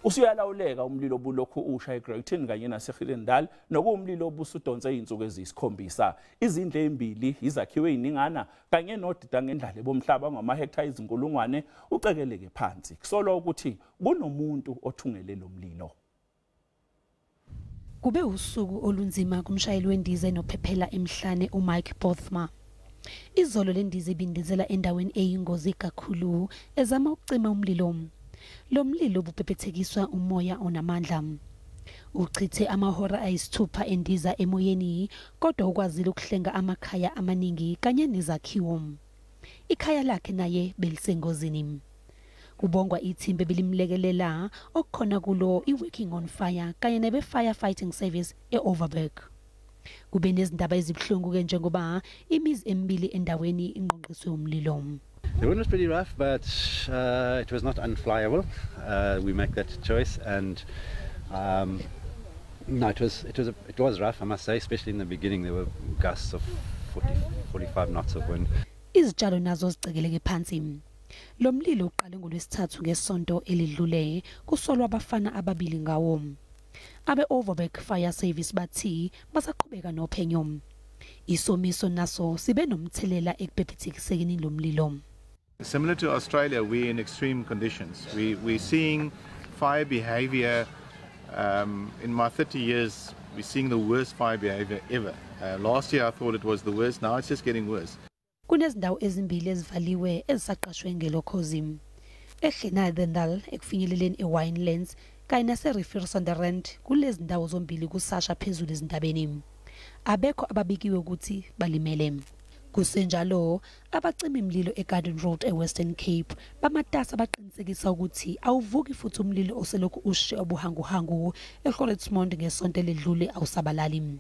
Usuyalawuleka umlilo obulokhu usha eGreyton kanye nase Genadendal nokuwumlilo obusudonse izinsuku eziyisikhombisa. Izindlu ezimbili, izakhiwo eziningana kanye nodeda ngendlale bomhlaba hectare ayizinkulungwane ucekeleke phansi. Kusolwa ukuthi kunomuntu othungele lomlilo. Kube usuku olunzima kumshayeli wendiza enophephela emhlane uMike Bothma. Izolo lendiza ibindizela endaweni eyingozi kakhulu ezama ukucima umlilo. Lomlilo ububhebhethekiswa umoya onamandla. Uchithe amahora ayisithupha endiza emoyeni kodwa ukwazile ukuhlenga amakhaya amaningi kanye nezakhiwo. Ikhaya lakhe naye belisengozini. Kubongwa ithimba belimlekelela okukhona kulo iworking on fire kanye nebe firefighting service eOverberg. Kube nezindaba ezibhlungu ke njengoba imizi emibili endaweni ingqonqiswe umlilo. The wind was pretty rough, but it was not unflyable. We make that choice, and no, it was rough, I must say, especially in the beginning. There were gusts of 45 knots of wind. Izitshalo nazo zicekeleke phansi. Lomlilo uqale ngolwesithathu ngesonto elidlule kusolwa abafana ababili ngawo. Abe Overberg Fire Service bathi basaqhubeka nophenyo. Isomiso naso sibe nomthelela ekubhebhethekisekeni lomlilo. Similar to Australia, we're in extreme conditions. We're seeing fire behavior. In my 30 years, we're seeing the worst fire behavior ever. Last year I thought it was the worst, now it's just getting worse. Kunezindawo ezimbili ezivaliwe ezisaqashwe ngelokhozi. eGenadendal ekufinyeleleni eWinelands kanye naseRiversonderend kulezi ndawo zombili kusasha phezulu ezindabeni. Abekho ababikiwe ukuthi balimele. Kusenjalo abacima imlilo eGarden Road eWestern Cape bamatasa baqinisekisa ukuthi awuvuki futhi umlilo oselokhu ushe obuhanguhangu eGreyton ngesonto eledlule awusabalali.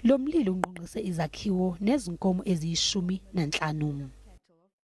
Lomlilo ungqonqise izakhiwo nezinkomo eziyishumi nanhlanu.